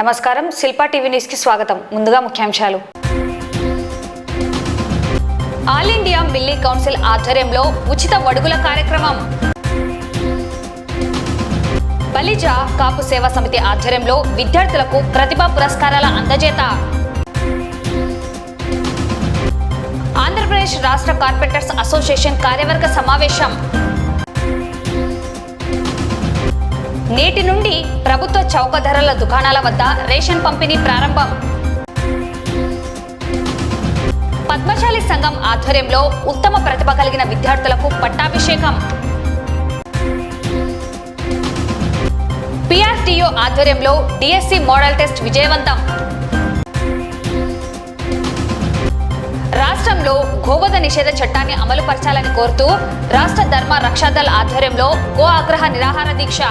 నమస్కారం, Shilpa TV news కి స్వాగతం. ముందుగా ముఖ్యాంశాలు. ఆల్ ఇండియా మిల్లీ కౌన్సిల్ ఆధ్వర్యంలో ఉచిత వడుగుల కార్యక్రమం. బలిజ కాపు సేవా సమితి ఆధ్వర్యంలో విద్యార్థులకు ప్రతిభా పురస్కారాల అందజేత. ఆంధ్రప్రదేశ్ రాష్ట్ర కార్పెంటర్స్ అసోసియేషన్ కార్యవర్గ సమావేశం. నేటి నుండి ప్రభుత్వ చౌక ధరల దుకాణాల వద్ద రేషన్ పంపిణీ ప్రారంభం. పద్మశాలి సంఘం ఆధ్వర్యంలో ఉత్తమ ప్రతిభ కలిగిన విద్యార్థులకు పట్టాభిషేకం. PRTO ఆధ్వర్యంలో DSC మోడల్ టెస్ట్ విజయవంతం. రాష్ట్రంలో గోవధ నిషేధ చట్టాన్ని అమలు పరచాలని కోరుతూ రాష్ట్ర ధర్మ రక్షాదళ్ ఆధ్వర్యంలో గో ఆగ్రహ నిరాహార దీక్ష.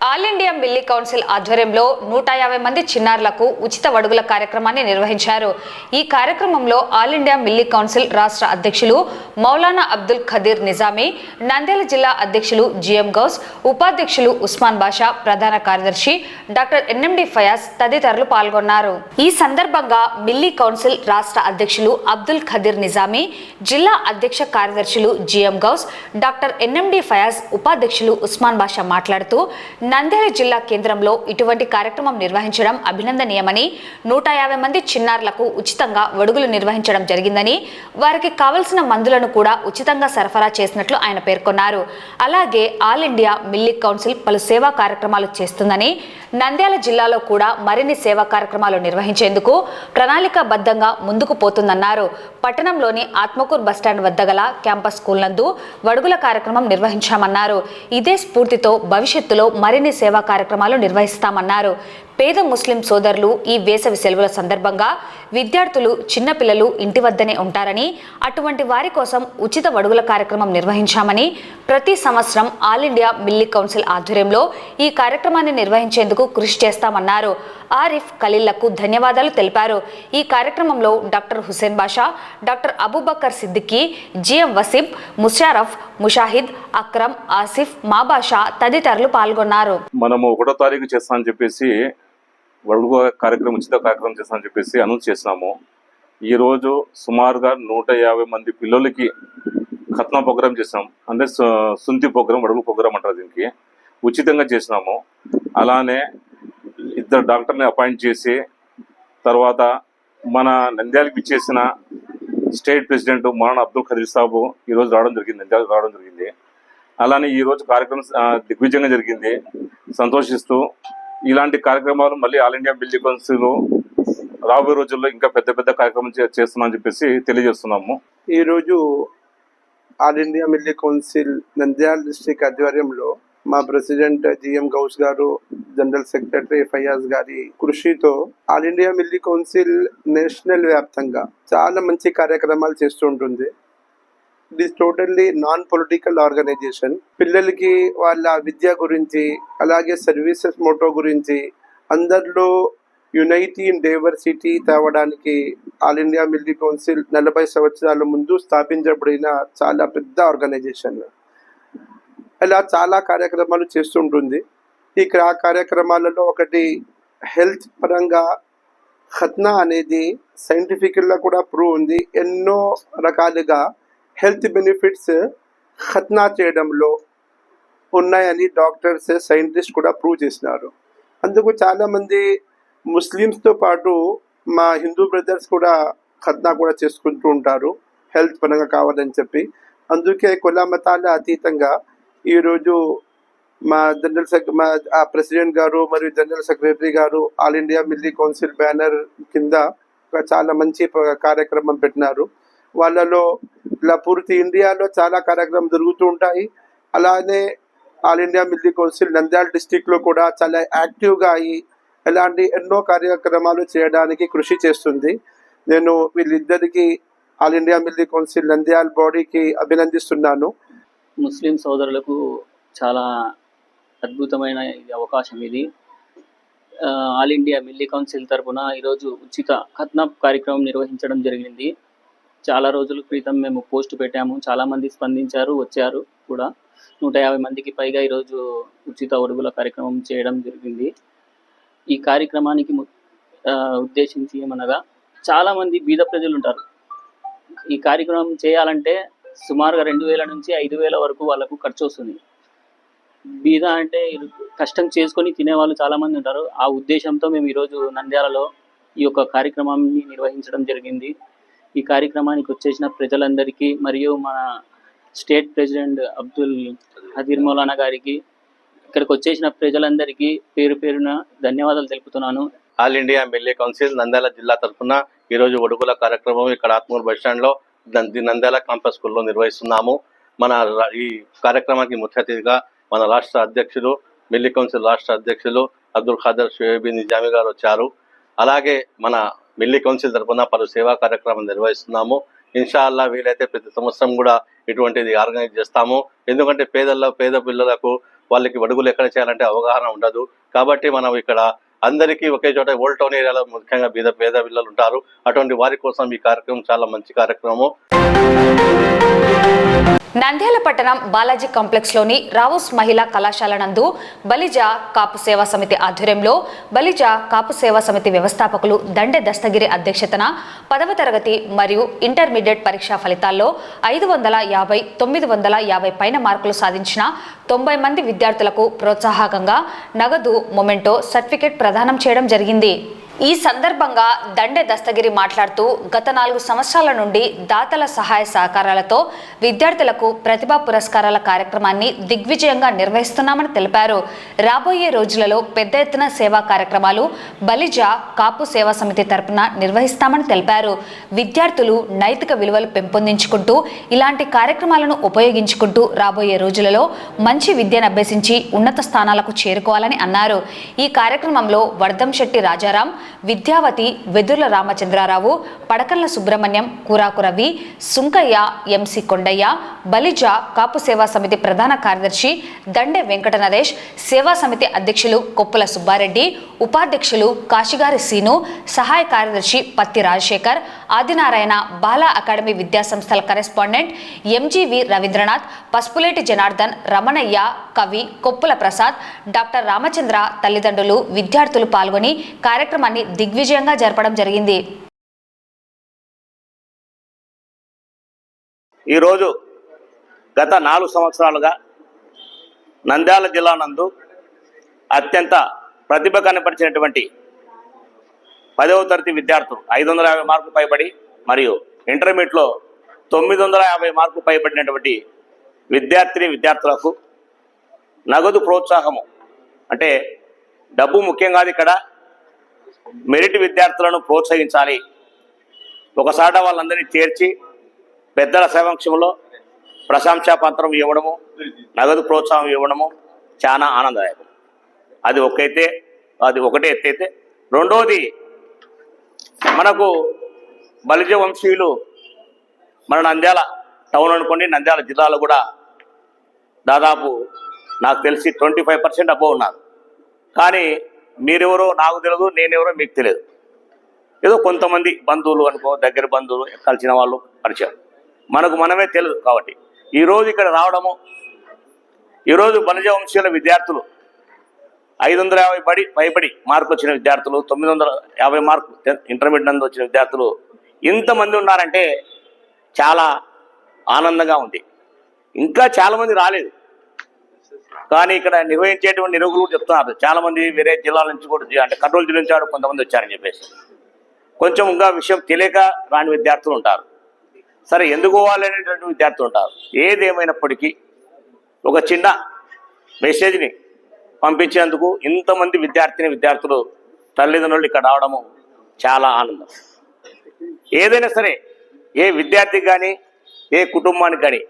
ఆల్ ఇండియా మిల్లీ కౌన్సిల్ ఆధ్వర్యంలో 150 మంది చిన్నారులకు ఉచిత వడుగుల కార్యక్రమాన్ని నిర్వహించారు. ఈ కార్యక్రమంలో ఆల్ ఇండియా మిల్లీ కౌన్సిల్ రాష్ట్ర అధ్యక్షులు మౌలానా అబ్దుల్ ఖదీర్ నిజామీ, నంద్యాల జిల్లా అధ్యక్షులు GM గౌస్, ఉపాధ్యక్షులు ఉస్మాన్ బాషా, ప్రధాన కార్యదర్శి డాక్టర్ NMD ఫయాజ్ తదితరులు పాల్గొన్నారు. ఈ సందర్భంగా మిల్లీ కౌన్సిల్ రాష్ట్ర అధ్యక్షులు అబ్దుల్ ఖదీర్ నిజామీ, జిల్లా అధ్యక్ష కార్యదర్శులు GM Ghouse, doctor NMD Fayaz, ఉపాధ్యక్షులు ఉస్మాన్ బాషా మాట్లాడుతూ నంద్యాల జిల్లా కేంద్రంలో ఇటువంటి కార్యక్రమం నిర్వహించడం అభినందనీయమని, 150 మంది చిన్నారులకు ఉచితంగా వడుగులు నిర్వహించడం జరిగిందని, వారికి కావలసిన మందులను కూడా ఉచితంగా సరఫరా చేసినట్లు ఆయన పేర్కొన్నారు. అలాగే ఆల్ ఇండియా మిల్లీ కౌన్సిల్ పలు సేవా కార్యక్రమాలు చేస్తుందని, నంద్యాల జిల్లాలో కూడా మరిన్ని సేవా కార్యక్రమాలు నిర్వహించేందుకు ప్రణాళికాబద్ధంగా ముందుకు పోతుందన్నారు. పట్టణంలోని ఆత్మకూర్ బస్టాండ్ వద్ద గల క్యాంపస్ స్కూల్ నందు వడుగుల కార్యక్రమం నిర్వహించామన్నారు. ఇదే స్ఫూర్తితో భవిష్యత్తులో మరిన్ని సేవా కార్యక్రమాలు నిర్వహిస్తామన్నారు. పేద ముస్లిం సోదరులు ఈ వేసవి సెలవుల సందర్భంగా విద్యార్థులు, చిన్నపిల్లలు ఇంటి వద్దనే ఉంటారని, అటువంటి వారి కోసం ఉచిత వడుగుల కార్యక్రమం నిర్వహించామని, ప్రతి సంవత్సరం ఆల్ ఇండియా మిల్లీ కౌన్సిల్ ఆధ్వర్యంలో ఈ కార్యక్రమాన్ని నిర్వహించేందుకు కృషి చేస్తామన్నారు. ఆరిఫ్ ఖలీల్లకు ధన్యవాదాలు తెలిపారు. ఈ కార్యక్రమంలో డాక్టర్ హుసేన్ బాషా, డాక్టర్ అబూబకర్ సిద్దికీ, GM వసీబ్, ముషారఫ్, ముషాహిద్, అక్రమ్, ఆసిఫ్, మాబాషా తదితరులు పాల్గొన్నారు. మనము 1వ తారీఖు చేస్తామని చెప్పేసి వడుగు కార్యక్రమం, ఉచిత కార్యక్రమం చేస్తామని చెప్పేసి అనౌన్స్ చేసినాము. ఈరోజు సుమారుగా 150 మంది పిల్లలకి ఖత్నా ప్రోగ్రాం చేసినాం. అంటే సుంతి ప్రోగ్రాం, వడుగు ప్రోగ్రాం అంటారు దీనికి. ఉచితంగా చేసినాము. అలానే 2 డాక్టర్ని అపాయింట్ చేసి, తర్వాత మన నంద్యాలకు ఇచ్చేసిన స్టేట్ ప్రెసిడెంట్ మౌలానా అబ్దుల్ ఖదీర్ సాబు ఈరోజు నంద్యాలకు రావడం జరిగింది. అలానే ఈరోజు కార్యక్రమం దిగ్విజయంగా జరిగింది. సంతోషిస్తూ ఇలాంటి కార్యక్రమాలు మళ్ళీ ఆల్ ఇండియా మిల్లీ కౌన్సిల్ రాబోయే రోజుల్లో ఇంకా పెద్ద పెద్ద కార్యక్రమం చేస్తున్నామని చెప్పేసి తెలియజేస్తున్నాము. ఈరోజు all India Milli council Nandyal district ఆధ్వర్యంలో మా ప్రెసిడెంట్ GM గౌస్ గారు, జనరల్ సెక్రటరీ ఫయాజ్ గారి కృషితో all India Milli council national వ్యాప్తంగా చాలా మంచి కార్యక్రమాలు చేస్తూ ఉంటుంది. It is totally non political organization. పిల్లలకి వాళ్ళ విద్య గురించి, అలాగే సర్వీసెస్ మోటో గురించి, అందరిలో యునైటీ ఇన్ డైవర్సిటీ తేవడానికి ఆల్ ఇండియా మిల్లీ కౌన్సిల్ 40 సంవత్సరాల ముందు స్థాపించబడిన చాలా పెద్ద ఆర్గనైజేషన్. ఇలా చాలా కార్యక్రమాలు చేస్తుంటుంది. ఈ కార్యక్రమాలలో ఒకటి హెల్త్ పరంగా ఖత్నా అనేది సైంటిఫికల్గా కూడా ప్రూవ్ ఉంది. ఎన్నో రకాలుగా హెల్త్ బెనిఫిట్స్ ఖత్నా చేయడంలో ఉన్నాయని డాక్టర్స్, సైంటిస్ట్ కూడా ప్రూవ్ చేసినారు. అందుకు చాలామంది ముస్లిమ్స్తో పాటు మా హిందూ బ్రదర్స్ కూడా ఖత్నా కూడా చేసుకుంటూ ఉంటారు, హెల్త్ పరంగా కావాలని చెప్పి. అందుకే కుల మతాల అతీతంగా ఈరోజు మా ప్రెసిడెంట్ గారు మరియు జనరల్ సెక్రటరీ గారు all India Milli council banner కింద చాలా మంచి కార్యక్రమం పెట్టినారు. వాళ్ళలో ఇలా పూర్తి ఇండియాలో చాలా కార్యక్రమం జరుగుతూ ఉంటాయి. అలానే all India Milli council Nandyal డిస్టిక్లో కూడా చాలా యాక్టివ్గా అయ్యి ఇలాంటి ఎన్నో కార్యక్రమాలు చేయడానికి కృషి చేస్తుంది. నేను వీళ్ళిద్దరికీ all India Milli council Nandyal బాడీకి అభినందిస్తున్నాను. ముస్లిం సోదరులకు చాలా అద్భుతమైన అవకాశం ఇది. ఆల్ ఇండియా మిల్లీ కౌన్సిల్ తరఫున ఈరోజు ఉచిత ఖత్నా కార్యక్రమం నిర్వహించడం జరిగింది. చాలా రోజుల క్రితం మేము పోస్ట్ పెట్టాము, చాలామంది స్పందించారు, వచ్చారు కూడా. 150 మందికి పైగా ఈరోజు ఉచిత ఒడుగుల కార్యక్రమం చేయడం జరిగింది. ఈ కార్యక్రమానికి ఉద్దేశించి ఏమనగా చాలామంది బీద ప్రజలు ఉంటారు. ఈ కార్యక్రమం చేయాలంటే సుమారుగా 2000 నుంచి 5000 వరకు వాళ్ళకు ఖర్చు వస్తుంది. బీద అంటే కష్టం చేసుకొని తినేవాళ్ళు చాలామంది ఉంటారు. ఆ ఉద్దేశంతో మేము ఈరోజు నంద్యాలలో ఈ యొక్క కార్యక్రమాన్ని నిర్వహించడం జరిగింది. ఈ కార్యక్రమానికి వచ్చేసిన ప్రజలందరికీ మరియు మన స్టేట్ ప్రెసిడెంట్ అబ్దుల్ హదీర్ మౌలానా గారికి, ఇక్కడికి వచ్చేసిన ప్రజలందరికీ పేరు పేరున ధన్యవాదాలు తెలుపుతున్నాను. All India MLA council Nandyal జిల్లా తరఫున ఈరోజు ఒడుగుల కార్యక్రమం ఇక్కడ ఆత్మూరు బస్టాండ్లో నంద్యాల క్యాంపస్ స్కూల్లో నిర్వహిస్తున్నాము. మన ఈ కార్యక్రమానికి ముఖ్య అతిథిగా మన రాష్ట్ర అధ్యక్షులు, మిల్లీ కౌన్సిల్ రాష్ట్ర అధ్యక్షులు అబ్దుల్ ఖాదర్ షుయైబీ నిజామీ గారు వచ్చారు. అలాగే మన మిల్లీ కౌన్సిల్ తరఫున పలు సేవా కార్యక్రమం నిర్వహిస్తున్నాము. ఇన్షాల్లా వీలైతే ప్రతి సంవత్సరం కూడా ఇటువంటిది ఆర్గనైజ్ చేస్తాము. ఎందుకంటే పేద పిల్లలకు వాళ్ళకి అడుగులు ఎక్కడ చేయాలంటే అవగాహన ఉండదు. కాబట్టి మనం ఇక్కడ అందరికీ ఒకే చోట ఓల్డ్ టౌన్ ఏరియాలో ముఖ్యంగా పేద పిల్లలు ఉంటారు. అటువంటి వారి కోసం ఈ కార్యక్రమం చాలా మంచి కార్యక్రమం. నంద్యాల పట్టణం బాలాజీ కాంప్లెక్స్ లోని రావుస్ మహిళా కళాశాల నందు బలిజా కాపు సేవా సమితి ఆధ్వర్యంలో బలిజా కాపు సేవా సమితి వ్యవస్థాపకులు దండె దస్తగిరి అధ్యక్షతన 10వ తరగతి మరియు ఇంటర్మీడియట్ పరీక్షా ఫలితాల్లో 550, 950 పైన మార్కులు సాధించిన 90 మంది విద్యార్థులకు ప్రోత్సాహకంగా నగదు, మొమెంటో, సర్టిఫికెట్ ప్రదానం చేయడం జరిగింది. ఈ సందర్భంగా దండె దస్తగిరి మాట్లాడుతూ గత 4 సంవత్సరాల నుండి దాతల సహాయ సహకారాలతో విద్యార్థులకు ప్రతిభా పురస్కారాల కార్యక్రమాన్ని దిగ్విజయంగా నిర్వహిస్తున్నామని తెలిపారు. రాబోయే రోజులలో పెద్ద ఎత్తున సేవా కార్యక్రమాలు బలిజా కాపు సేవా సమితి తరపున నిర్వహిస్తామని తెలిపారు. విద్యార్థులు నైతిక విలువలు పెంపొందించుకుంటూ ఇలాంటి కార్యక్రమాలను ఉపయోగించుకుంటూ రాబోయే రోజులలో మంచి విద్యను అభ్యసించి ఉన్నత స్థానాలకు చేరుకోవాలని అన్నారు. ఈ కార్యక్రమంలో వర్ధంశెట్టి రాజారాం, విద్యావతి, వెదుర్ల రామచంద్రారావు, పడకల్ల సుబ్రహ్మణ్యం, కూరాకు రవి, సుంకయ్య, ఎంసి కొండయ్య, బలిజా కాపు సేవా సమితి ప్రధాన కార్యదర్శి దండె వెంకట నరేష్, సేవా సమితి అధ్యక్షులు కొప్పుల సుబ్బారెడ్డి, ఉపాధ్యక్షులు కాశిగారి సీను, సహాయ కార్యదర్శి పత్తి రాజశేఖర్, ఆదినారాయణ, బాలా అకాడమీ విద్యాసంస్థల కరెస్పాండెంట్ ఎంజీవి రవీంద్రనాథ్, పసుపులేటి జనార్దన్, రమణయ్య, కవి, కొప్పుల ప్రసాద్, డాక్టర్ రామచంద్ర తల్లిదండ్రులు, విద్యార్థులు పాల్గొని కార్యక్రమాన్ని దిగ్విజయంగా జరపడం జరిగింది. ఈరోజు గత 4 సంవత్సరాలుగా నంద్యాల జిల్లా నందు అత్యంత ప్రతిభ కనపరిచినటువంటి 10వ తరగతి విద్యార్థులు 550 మార్కులు పైబడి మరియు ఇంటర్మీడియట్లో 950 మార్కులు పైబడినటువంటి విద్యార్థులకు నగదు ప్రోత్సాహము, అంటే డబ్బు ముఖ్యం కాదు, ఇక్కడ మెరిట్ విద్యార్థులను ప్రోత్సహించాలి. ఒకసారి వాళ్ళందరినీ చేర్చి పెద్దల సమక్షంలో ప్రశంసా పత్రం ఇవ్వడము, నగదు ప్రోత్సాహం ఇవ్వడము చాలా ఆనందదాయకం. అది ఒకటే ఎత్తైతే, రెండోది మనకు బలిజ వంశీయులు మన నంద్యాల టౌన్ అనుకోండి, నంద్యాల జిల్లాలో కూడా దాదాపు నాకు తెలిసి 25% అబ్బో ఉన్నారు. కానీ మీరెవరో నాకు తెలియదు, నేనెవరో మీకు తెలియదు. ఏదో కొంతమంది బంధువులు అనుకో, దగ్గర బంధువులు, కలిసిన వాళ్ళు పరిచయం, మనమే తెలియదు. కాబట్టి ఈరోజు ఇక్కడ రావడము, ఈరోజు బలిజ వంశీయుల విద్యార్థులు 550 పైబడి మార్కులు వచ్చిన విద్యార్థులు, 950 మార్కులు ఇంటర్మీడియట్ నందు వచ్చిన విద్యార్థులు ఇంతమంది ఉన్నారంటే చాలా ఆనందంగా ఉంది. ఇంకా చాలామంది రాలేదు, కానీ ఇక్కడ నిర్వహించేటువంటి నిరుగులు చెప్తున్నారు చాలామంది వేరే జిల్లాల నుంచి కూడా, అంటే కర్నూలు జిల్లా నుంచి కొంతమంది వచ్చారని చెప్పేసి. కొంచెం ఇంకా విషయం తెలియక రాని విద్యార్థులు ఉంటారు. సరే, ఎందుకు పోవాలనేటువంటి విద్యార్థులు ఉంటారు. ఏదేమైనప్పటికీ ఒక చిన్న మెసేజ్ని పంపించేందుకు ఇంతమంది విద్యార్థులు తల్లిదండ్రులు ఇక్కడ రావడము చాలా ఆనందం. ఏదైనా సరే, ఏ విద్యార్థికి కానీ ఏ కుటుంబానికి కానీ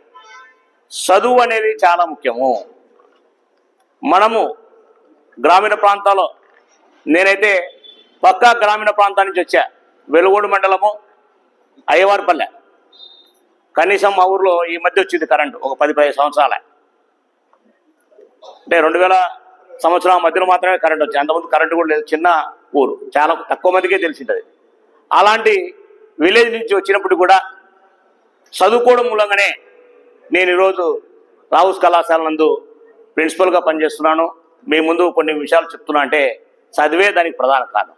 చదువు అనేది చాలా ముఖ్యము. మనము గ్రామీణ ప్రాంతాల్లో, నేనైతే పక్కా గ్రామీణ ప్రాంతం నుంచి వచ్చా, వెలుగోడు మండలము, అయ్యవారిపల్లె. కనీసం మా ఊర్లో ఈ మధ్య వచ్చింది కరెంటు, ఒక 10-15 సంవత్సరాలే. అంటే 2000 సంవత్సరాల మధ్యలో మాత్రమే కరెంట్ వచ్చింది. అంతకుముందు కరెంటు కూడా లేదు. చిన్న ఊరు, చాలా తక్కువ మందికే తెలిసింది. అలాంటి విలేజ్ నుంచి వచ్చినప్పుడు కూడా చదువుకోవడం మూలంగానే నేను ఈరోజు రావుస్ కళాశాల నందు ప్రిన్సిపల్గా పనిచేస్తున్నాను. మీ ముందు కొన్ని విషయాలు చెప్తున్నా అంటే చదివే దానికి ప్రధాన కారణం.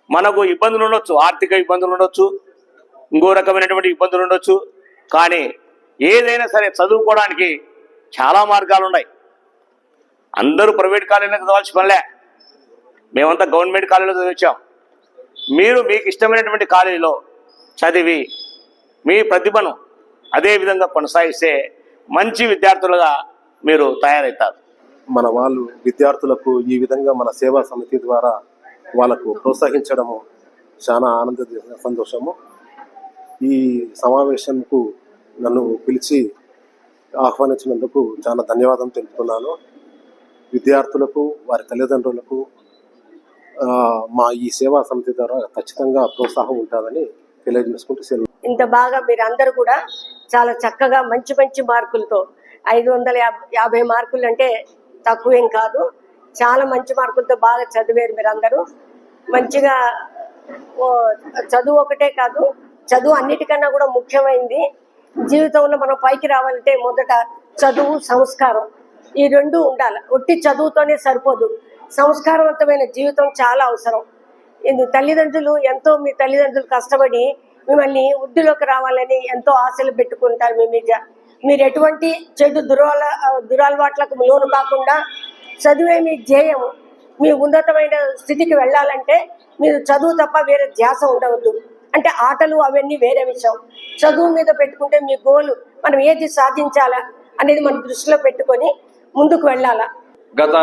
మనకు ఇబ్బందులు ఉండొచ్చు, ఆర్థిక ఇబ్బందులు ఉండొచ్చు, ఇంకో రకమైనటువంటి ఇబ్బందులు ఉండొచ్చు. కానీ ఏదైనా సరే చదువుకోవడానికి చాలా మార్గాలు ఉన్నాయి. అందరూ ప్రైవేట్ కాలేజీలో చదవాల్సిన పనిలే, మేమంతా గవర్నమెంట్ కాలేజీలో చదివించాం. మీరు మీకు ఇష్టమైనటువంటి కాలేజీలో చదివి మీ ప్రతిభను అదే విధంగా కొనసాగిస్తే మంచి విద్యార్థులుగా మీరు తయారవుతారు. మన వాళ్ళు విద్యార్థులకు ఈ విధంగా మన సేవా సమితి ద్వారా వాళ్ళకు ప్రోత్సహించడము చాలా సంతోషము. ఈ సమావేశంకు నన్ను పిలిచి ఆహ్వానించినందుకు చాలా ధన్యవాదం తెలుపుతున్నాను. విద్యార్థులకు వారి తల్లిదండ్రులకు మా ఈ సేవా సమితి ద్వారా ఖచ్చితంగా ప్రోత్సాహం ఉంటుందని తెలియజేసుకుంటూ సెలవు. ఇంత బాగా మీరందరూ కూడా చాలా చక్కగా మంచి మంచి మార్కులతో 550 మార్కులు అంటే తక్కువేం కాదు, చాలా మంచి మార్కులతో బాగా చదివారు మీరందరూ. మంచిగా చదువు ఒకటే కాదు, చదువు అన్నిటికన్నా కూడా ముఖ్యమైనది. జీవితంలో మనం పైకి రావాలంటే మొదట చదువు, సంస్కారం, ఈ రెండు ఉండాలి. ఒట్టి చదువుతోనే సరిపోదు, సంస్కారవంతమైన జీవితం చాలా అవసరం. తల్లిదండ్రులు మీ తల్లిదండ్రులు కష్టపడి మిమ్మల్ని వృద్ధిలోకి రావాలని ఎంతో ఆశలు పెట్టుకుంటారు మీ మీద. మీరు ఎటువంటి చెడు దురలవాట్లకు లోను కాకుండా చదువే మీ ధ్యేయము. మీ ఉన్నతమైన స్థితికి వెళ్ళాలంటే మీరు చదువు తప్ప వేరే ధ్యాస ఉండవద్దు. అంటే ఆటలు అవన్నీ వేరే విషయం, చదువు మీద పెట్టుకుంటే మీ గోలు మనం ఏది సాధించాలా అనేది మన దృష్టిలో పెట్టుకొని ముందుకు వెళ్ళాలా. గత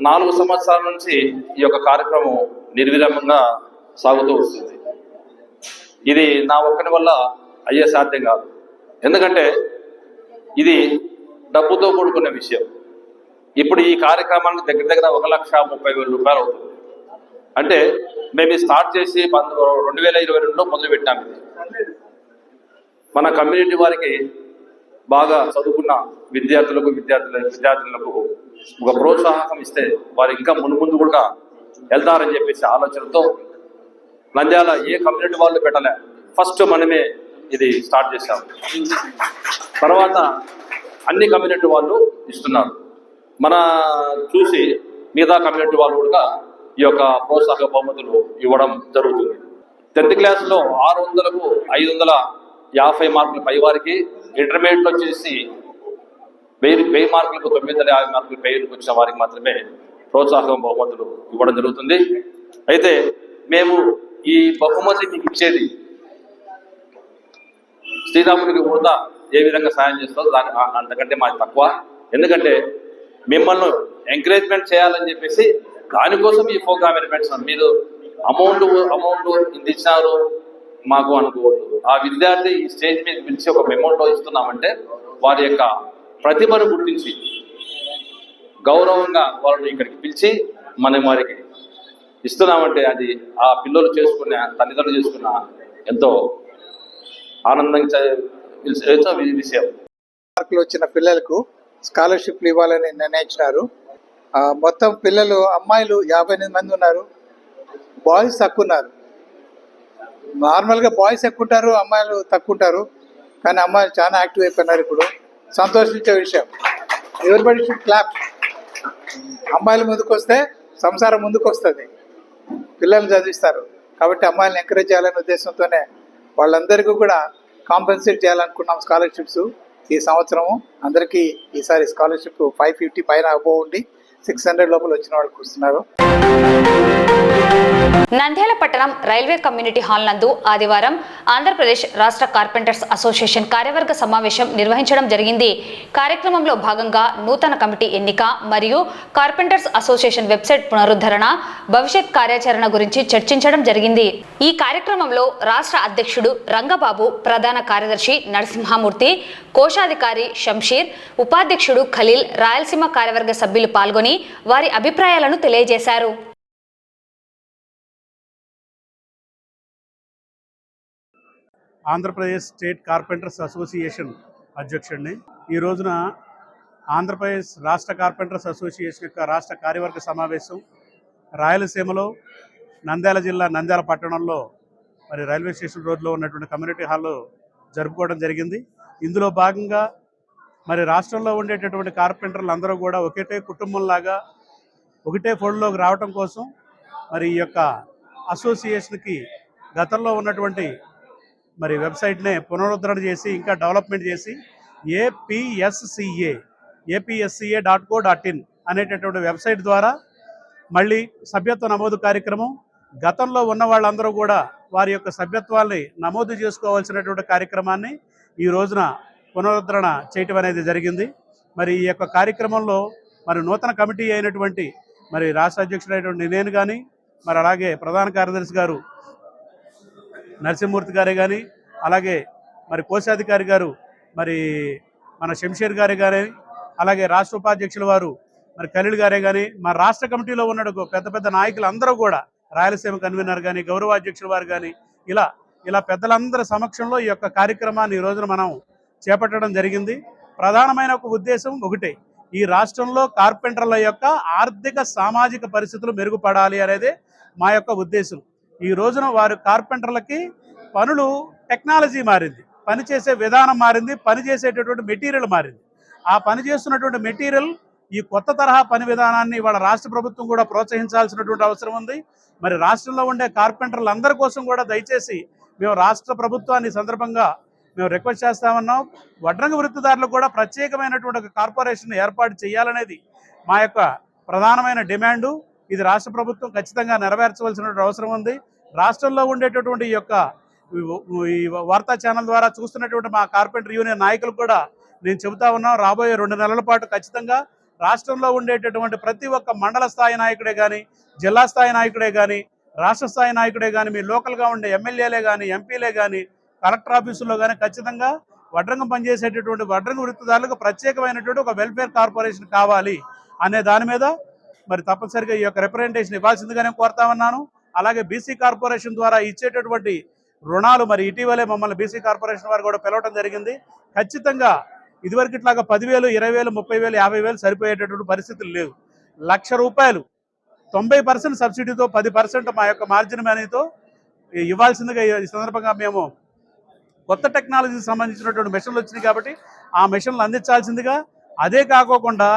4 సంవత్సరాల నుంచి ఈ యొక్క కార్యక్రమం నిర్విరామంగా సాగుతూ వస్తుంది. ఇది నా ఒక్కని వల్ల అయ్యే సాధ్యం కాదు. ఎందుకంటే ఇది డబ్బుతో కూడుకున్న విషయం. ఇప్పుడు ఈ కార్యక్రమానికి దగ్గర 1,30,000 రూపాయలు అవుతుంది. అంటే మేము స్టార్ట్ చేసి 2022లో మొదలు పెట్టాము. ఇది మన కమ్యూనిటీ వారికి బాగా చదువుకున్న విద్యార్థులకు ఒక ప్రోత్సాహం ఇస్తే వారు ఇంకా ముందు కూడా వెళ్తారని చెప్పేసి ఆలోచనతో నంద్యాల ఏ కమ్యూనిటీ వాళ్ళు పెట్టలే, ఫస్ట్ మనమే ఇది స్టార్ట్ చేశాము. తర్వాత అన్ని కమ్యూనిటీ వాళ్ళు ఇస్తున్నారు. మన చూసి మిగతా కమ్యూనిటీ వాళ్ళు కూడా ఈ యొక్క ప్రోత్సాహక బహుమతులు ఇవ్వడం జరుగుతుంది. 10th క్లాస్లో 600కు 550 మార్కులు పై వారికి, ఇంటర్మీడియట్లో వచ్చేసి 1000 మార్కులకు 950 మార్కులు పైకి వచ్చిన వారికి మాత్రమే ప్రోత్సాహక బహుమతులు ఇవ్వడం జరుగుతుంది. అయితే మేము ఈ బహుమతి మీకు ఇచ్చేది శ్రీరాముడికి వృధా ఏ విధంగా సాయం చేస్తుందో దాని అంతకంటే మాది తక్కువ. ఎందుకంటే మిమ్మల్ని ఎంకరేజ్మెంట్ చేయాలని చెప్పేసి దానికోసం ఈ ప్రోగ్రామ్ ఏర్పరిచాం. మీరు అమౌంట్ ఇంత ఇచ్చినారు మాకు అనుకోవద్దు. ఆ విద్యార్థి ఈ స్టేజ్ మీద పిలిచి ఒక అమౌంట్ ఇస్తున్నామంటే వారి యొక్క ప్రతిభను గుర్తించి గౌరవంగా వాళ్ళని ఇక్కడికి పిలిచి మనం వారికి ఇస్తున్నామంటే అది ఆ పిల్లలు చేసుకున్న తల్లిదండ్రులు చేసుకున్న ఎంతో ఆనందంగా విషయం. మార్కులు వచ్చిన పిల్లలకు స్కాలర్షిప్లు ఇవ్వాలని నిర్ణయించినారు. మొత్తం పిల్లలు అమ్మాయిలు 58 మంది ఉన్నారు, బాయ్స్ తక్కువ ఉన్నారు. నార్మల్గా బాయ్స్ ఎక్కువ ఉంటారు, అమ్మాయిలు తక్కువ ఉంటారు. కానీ అమ్మాయిలు చాలా యాక్టివ్ అయిపోయినారు. ఇప్పుడు సంతోషించే విషయం, ఎవరిబడి షుడ్ క్లాప్. అమ్మాయిలు ముందుకు వస్తే సంసారం ముందుకు వస్తుంది, పిల్లల్ని చదివిస్తారు. కాబట్టి అమ్మాయిలను ఎంకరేజ్ చేయాలనే ఉద్దేశంతోనే వాళ్ళందరికీ కూడా కాంపెన్సేట్ చేయాలనుకున్నాం స్కాలర్షిప్స్. ఈ సంవత్సరము అందరికీ ఈసారి స్కాలర్షిప్ 550 పైన అబోవ్ ఉండి 600 లోపల వచ్చిన వాళ్ళకి వస్తున్నారు. నంద్యాల పట్టణం రైల్వే కమ్యూనిటీ హాల్ నందు ఆదివారం ఆంధ్రప్రదేశ్ రాష్ట్ర కార్పెంటర్స్ అసోసియేషన్ కార్యవర్గ సమావేశం నిర్వహించడం జరిగింది. కార్యక్రమంలో భాగంగా నూతన కమిటీ ఎన్నిక మరియు కార్పెంటర్స్ అసోసియేషన్ వెబ్సైట్ పునరుద్ధరణ, భవిష్యత్ కార్యాచరణ గురించి చర్చించడం జరిగింది. ఈ కార్యక్రమంలో రాష్ట్ర అధ్యక్షుడు రంగబాబు, ప్రధాన కార్యదర్శి నరసింహమూర్తి, కోశాధికారి షంషీర్, ఉపాధ్యక్షుడు ఖలీల్, రాయలసీమ కార్యవర్గ సభ్యులు పాల్గొని వారి అభిప్రాయాలను తెలియజేశారు. ఆంధ్రప్రదేశ్ స్టేట్ కార్పెంటర్స్ అసోసియేషన్ అధ్యక్షుడిని. ఈ రోజున ఆంధ్రప్రదేశ్ రాష్ట్ర కార్పెంటర్స్ అసోసియేషన్ యొక్క రాష్ట్ర కార్యవర్గ సమావేశం రాయలసీమలో నంద్యాల జిల్లా నంద్యాల పట్టణంలో మరి రైల్వే స్టేషన్ రోడ్లో ఉన్నటువంటి కమ్యూనిటీ హాల్లో జరుపుకోవడం జరిగింది. ఇందులో భాగంగా మరి రాష్ట్రంలో ఉండేటటువంటి కార్పెంటర్లు అందరూ కూడా ఒకటే కుటుంబంలాగా ఒకటే ఫోల్డ్లోకి రావటం కోసం మరి ఈ యొక్క అసోసియేషన్కి గతంలో ఉన్నటువంటి మరి వెబ్సైట్నే పునరుద్ధరణ చేసి ఇంకా డెవలప్మెంట్ చేసి APSCA.co.in అనేటటువంటి వెబ్సైట్ ద్వారా మళ్ళీ సభ్యత్వ నమోదు కార్యక్రమం, గతంలో ఉన్న వాళ్ళందరూ కూడా వారి యొక్క సభ్యత్వాన్ని నమోదు చేసుకోవాల్సినటువంటి కార్యక్రమాన్ని ఈ రోజున పునరుద్ధరణ చేయటం అనేది జరిగింది. మరి ఈ యొక్క కార్యక్రమంలో మరి నూతన కమిటీ అయినటువంటి మరి రాష్ట్ర అధ్యక్షుడైనటువంటి నేను కానీ, మరి అలాగే ప్రధాన కార్యదర్శి గారు నరసింహమూర్తి గారే కానీ, అలాగే మరి కోశాధికారి గారు మరి మన శంషేర్ గారే కానీ, అలాగే రాష్ట్ర ఉపాధ్యక్షుల వారు మరి ఖలీల్ గారే కానీ, మా రాష్ట్ర కమిటీలో ఉన్న పెద్ద పెద్ద నాయకులు అందరూ కూడా, రాయలసీమ కన్వీనర్ కానీ, గౌరవ అధ్యక్షుల వారు కానీ, ఇలా పెద్దలందరి సమక్షంలో ఈ యొక్క కార్యక్రమాన్ని ఈ రోజున మనం చేపట్టడం జరిగింది. ప్రధానమైన ఒక ఉద్దేశం ఒకటే, ఈ రాష్ట్రంలో కార్పెంటర్ల యొక్క ఆర్థిక సామాజిక పరిస్థితులు మెరుగుపడాలి అనేది మా యొక్క ఉద్దేశం. ఈ రోజున వారు కార్పెంటర్లకి పనులు టెక్నాలజీ మారింది, పనిచేసే విధానం మారింది, పనిచేసేటటువంటి మెటీరియల్ మారింది. ఆ పని చేస్తున్నటువంటి మెటీరియల్ ఈ కొత్త తరహా పని విధానాన్ని వాళ్ళ రాష్ట్ర ప్రభుత్వం కూడా ప్రోత్సహించాల్సినటువంటి అవసరం ఉంది. మరి రాష్ట్రంలో ఉండే కార్పెంటర్లు అందరి కోసం కూడా దయచేసి మేము రాష్ట్ర ప్రభుత్వాన్ని సందర్భంగా మేము రిక్వెస్ట్ చేస్తా ఉన్నాం. వడ్రంగ వృత్తిదారులకు కూడా ప్రత్యేకమైనటువంటి ఒక కార్పొరేషన్ ఏర్పాటు చేయాలనేది మా యొక్క ప్రధానమైన డిమాండు. ఇది రాష్ట్ర ప్రభుత్వం ఖచ్చితంగా నెరవేర్చవలసినటువంటి అవసరం ఉంది. రాష్ట్రంలో ఉండేటటువంటి ఈ యొక్క ఈ వార్తా ఛానల్ ద్వారా చూస్తున్నటువంటి మా కార్పెంటర్ యూనియన్ నాయకులు కూడా నేను చెబుతా ఉన్నాం, రాబోయే 2 నెలల పాటు ఖచ్చితంగా రాష్ట్రంలో ఉండేటటువంటి ప్రతి ఒక్క మండల స్థాయి నాయకుడే కానీ, జిల్లా స్థాయి నాయకుడే కానీ, రాష్ట్ర స్థాయి నాయకుడే కానీ, మీ లోకల్గా ఉండే ఎమ్మెల్యేలే కానీ, ఎంపీలే కానీ, కలెక్టర్ ఆఫీసుల్లో కానీ ఖచ్చితంగా వడ్రంగం పనిచేసేటటువంటి వడ్రంగ వృత్తిదారులకు ప్రత్యేకమైనటువంటి ఒక వెల్ఫేర్ కార్పొరేషన్ కావాలి అనే దాని మీద మరి తప్పనిసరిగా ఈ యొక్క రిప్రజెంటేషన్ ఇవ్వాల్సిందిగానే కోరుతా ఉన్నాను. అలాగే బీసీ కార్పొరేషన్ ద్వారా ఇచ్చేటటువంటి రుణాలు మరి ఇటీవలే మమ్మల్ని బీసీ కార్పొరేషన్ వారు కూడా పిలవడం జరిగింది. ఖచ్చితంగా ఇదివరకు ఇట్లాగా 10,000, 20,000, 30,000, 50,000 సరిపోయేటటువంటి పరిస్థితులు లేవు. ₹1,00,000 90% సబ్సిడీతో 10% మా యొక్క మార్జిన్ మనీతో ఇవ్వాల్సిందిగా ఈ సందర్భంగా మేము కొత్త టెక్నాలజీకి సంబంధించినటువంటి మెషిన్లు వచ్చినాయి కాబట్టి ఆ మెషిన్లు అందించాల్సిందిగా, అదే కాకోకుండా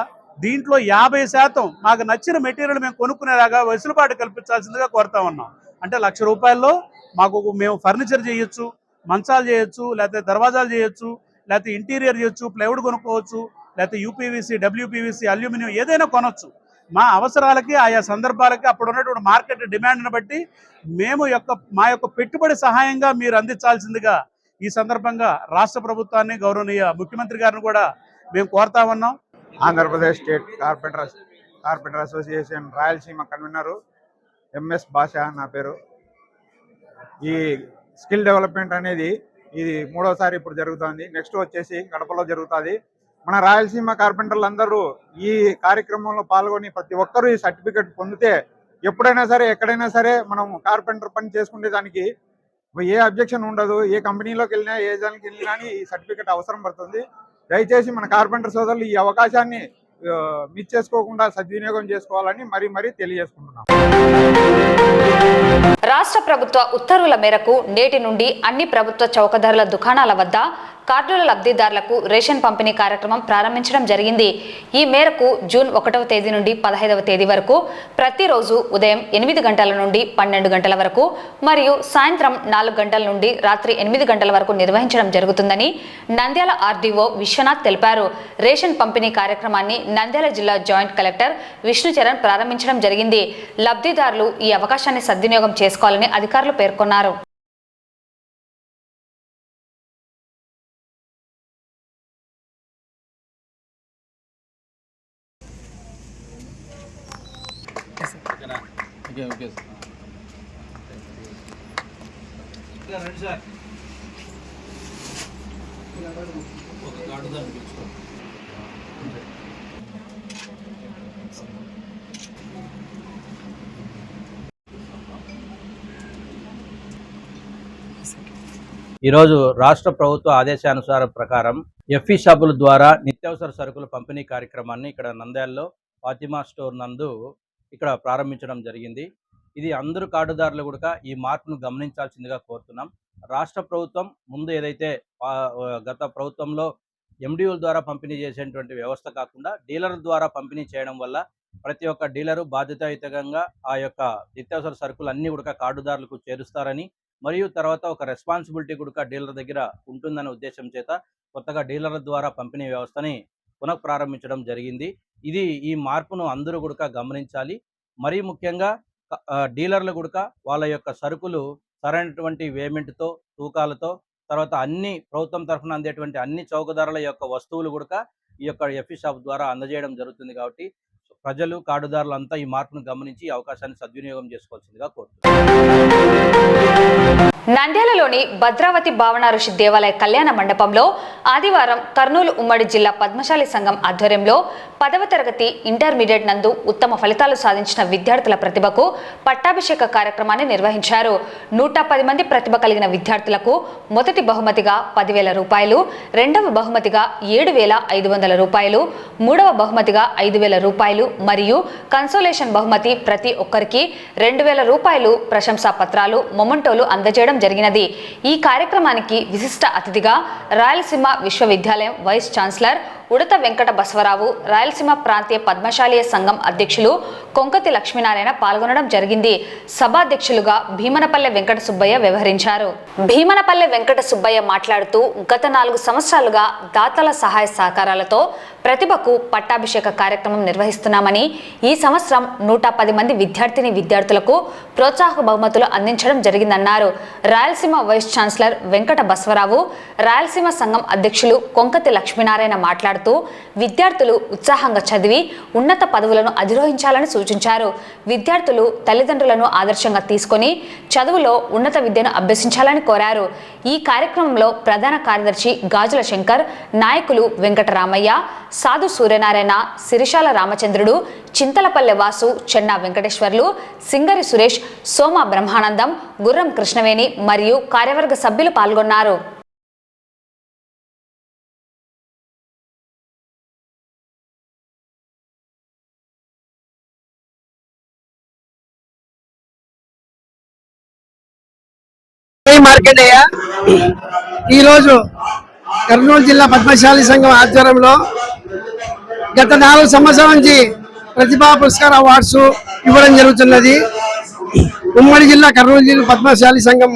దీంట్లో 50% మాకు నచ్చిన మెటీరియల్ మేము కొనుక్కునేలాగా వెసులుబాటు కల్పించాల్సిందిగా కోరుతా ఉన్నాం. అంటే ₹1,00,000 మాకు మేము ఫర్నిచర్ చేయొచ్చు, మంచాలు చేయొచ్చు, లేకపోతే దర్వాజాలు చేయొచ్చు, లేకపోతే ఇంటీరియర్ చేయొచ్చు, ప్లైవుడ్ కొనుక్కోవచ్చు, లేకపోతే యూపీవీసీ, డబ్ల్యూపీవీసీ, అల్యూమినియం ఏదైనా కొనవచ్చు. మా అవసరాలకి ఆయా సందర్భాలకి అప్పుడు ఉన్నటువంటి మార్కెట్ డిమాండ్ని బట్టి మా యొక్క పెట్టుబడి సహాయంగా మీరు అందించాల్సిందిగా ఈ సందర్భంగా రాష్ట్ర ప్రభుత్వాన్ని, గౌరవనీయ ముఖ్యమంత్రి గారిని కూడా మేము కోరుతా ఉన్నాం. Andhra Pradesh state carpenter association Rayalaseema convener MS భాష నా పేరు. ఈ స్కిల్ డెవలప్మెంట్ అనేది ఇది 3వసారి ఇప్పుడు జరుగుతుంది. నెక్స్ట్ వచ్చేసి గడపలో జరుగుతుంది. మన రాయలసీమ కార్పెంటర్లు అందరూ ఈ కార్యక్రమంలో పాల్గొని ప్రతి ఒక్కరూ ఈ సర్టిఫికెట్ పొందితే ఎప్పుడైనా సరే, ఎక్కడైనా సరే మనం కార్పెంటర్ పని చేసుకునే దానికి ఏ అబ్జెక్షన్ ఉండదు. ఏ కంపెనీలోకి వెళ్ళినా, ఏ దానికి వెళ్ళినా ఈ సర్టిఫికెట్ అవసరం పడుతుంది. దయచేసి మన కార్పెంటర్ సోదరులు ఈ అవకాశాన్ని మిస్ చేసుకోకుండా సద్వినియోగం చేసుకోవాలని మరీ తెలియజేసుకుంటున్నాం. రాష్ట్ర ప్రభుత్వ ఉత్తర్వుల మేరకు నేటి నుండి అన్ని ప్రభుత్వ చౌక ధరల దుకాణాల వద్ద కార్డుల లబ్ధిదారులకు రేషన్ పంపిణీ కార్యక్రమం ప్రారంభించడం జరిగింది. ఈ మేరకు జూన్ 1వ తేదీ నుండి 15వ తేదీ వరకు ప్రతిరోజు ఉదయం 8 గంటల నుండి 12 గంటల వరకు మరియు సాయంత్రం 4 గంటల నుండి రాత్రి 8 గంటల వరకు నిర్వహించడం జరుగుతుందని నంద్యాల ఆర్డీఓ విశ్వనాథ్ తెలిపారు. రేషన్ పంపిణీ కార్యక్రమాన్ని నంద్యాల జిల్లా జాయింట్ కలెక్టర్ విష్ణుచరణ్ ప్రారంభించడం జరిగింది. లబ్ధిదారులు ఈ అవకాశాన్ని సద్వినియోగం చేసుకోవాలని అధికారులు పేర్కొన్నారు. ఈరోజు రాష్ట్ర ప్రభుత్వ ఆదేశానుసారం ప్రకారం ఎఫ్ఈ షాపుల ద్వారా నిత్యావసర సరుకుల పంపిణీ కార్యక్రమాన్ని ఇక్కడ నంద్యాలలో ఫాతిమా స్టోర్ నందు ఇక్కడ ప్రారంభించడం జరిగింది. ఇది అందరు కార్డుదారులు కూడా ఈ మార్పును గమనించాల్సిందిగా కోరుతున్నాం. రాష్ట్ర ప్రభుత్వం ముందు ఏదైతే గత ప్రభుత్వంలో ఎండిఓల ద్వారా పంపిణీ చేసేటువంటి వ్యవస్థ కాకుండా డీలర్ల ద్వారా పంపిణీ చేయడం వల్ల ప్రతి ఒక్క డీలరు బాధ్యతాయుతంగా ఆ యొక్క నిత్యావసర సరుకులు అన్నీ కూడా కార్డుదారులకు చేరుస్తారని, మరియు తర్వాత ఒక రెస్పాన్సిబిలిటీ కూడా డీలర్ దగ్గర ఉంటుందనే ఉద్దేశం చేత కొత్తగా డీలర్ల ద్వారా పంపిణీ వ్యవస్థని పునఃప్రారంభించడం జరిగింది. ఈ మార్పును అందరూ కూడా గమనించాలి. మరీ ముఖ్యంగా డీలర్లు కూడా వాళ్ళ యొక్క సరుకులు సరైనటువంటి పేమెంట్తో, తూకాలతో, తర్వాత అన్ని ప్రభుత్వం తరఫున అందేటువంటి అన్ని చౌక ధరల యొక్క వస్తువులు కూడా ఈ యొక్క ఎఫ్ఈ షాప్ ద్వారా అందజేయడం జరుగుతుంది. కాబట్టి ప్రజలు, కార్డుదారులంతా ఈ మార్పును గమనించి ఈ అవకాశాన్ని సద్వినియోగం చేసుకోవాల్సిందిగా కోరుతున్నాను. నంద్యాలలోని భద్రావతి భావన ఋషి దేవాలయ కళ్యాణ మండపంలో ఆదివారం కర్నూలు ఉమ్మడి జిల్లా పద్మశాలి సంఘం ఆధ్వర్యంలో 10వ తరగతి ఇంటర్మీడియట్ నందు ఉత్తమ ఫలితాలు సాధించిన విద్యార్థుల ప్రతిభకు పట్టాభిషేక కార్యక్రమాన్ని నిర్వహించారు. 110 మంది ప్రతిభ కలిగిన విద్యార్థులకు మొదటి బహుమతిగా 10,000 రూపాయలు, రెండవ బహుమతిగా 7,500 రూపాయలు, మూడవ బహుమతిగా 5,000 రూపాయలు మరియు కన్సోలేషన్ బహుమతి ప్రతి ఒక్కరికి 2,000 రూపాయలు ప్రశంసా పత్రాలు, మొమెంటోలు అందజేయడం జరిగినది. ఈ కార్యక్రమానికి విశిష్ట అతిథిగా రాయలసీమ విశ్వవిద్యాలయం వైస్ ఛాన్సలర్ ఉడత వెంకట బసవరావు, రాయలసీమ ప్రాంతీయ పద్మశాలీయ సంఘం అధ్యక్షులు కొంకతి లక్ష్మీనారాయణ పాల్గొనడం జరిగింది. సభాధ్యక్షులుగా భీమనపల్లె వెంకట సుబ్బయ్య వ్యవహరించారు. భీమనపల్లె వెంకట సుబ్బయ్య మాట్లాడుతూ గత 4 సంవత్సరాలుగా దాతల సహాయ సహకారాలతో ప్రతిభకు పట్టాభిషేక కార్యక్రమం నిర్వహిస్తున్నామని, ఈ సంవత్సరం 110 మంది విద్యార్థులకు ప్రోత్సాహక బహుమతులు అందించడం జరిగిందన్నారు. రాయలసీమ వైస్ ఛాన్సలర్ వెంకట బసవరావు, రాయలసీమ సంఘం అధ్యక్షులు కొంకతి లక్ష్మీనారాయణ మాట్లాడుతూ విద్యార్థులు ఉత్సాహంగా చదివి ఉన్నత పదవులను అధిరోహించాలని సూచించారు. విద్యార్థులు తల్లిదండ్రులను ఆదర్శంగా తీసుకొని చదువులో ఉన్నత విద్యను అభ్యసించాలని కోరారు. ఈ కార్యక్రమంలో ప్రధాన కార్యదర్శి గాజుల శంకర్, నాయకులు వెంకటరామయ్య, సాధు సూర్యనారాయణ, సిరిశాల రామచంద్రుడు, చింతలపల్లె వాసు, చెన్నా వెంకటేశ్వర్లు, సింగరి సురేష్, సోమ బ్రహ్మానందం, గుర్రం కృష్ణవేణి మరియు కార్యవర్గ సభ్యులు పాల్గొన్నారు. మార్కండేయ ఈరోజు కర్నూలు జిల్లా పద్మశాలి సంఘం ఆధ్వర్యంలో గత 4 సంవత్సరాల నుంచి ప్రతిభా పురస్కార అవార్డ్స్ ఇవ్వడం జరుగుతున్నది. ఉమ్మడి జిల్లా కర్నూలు జిల్లా పద్మశాలి సంఘం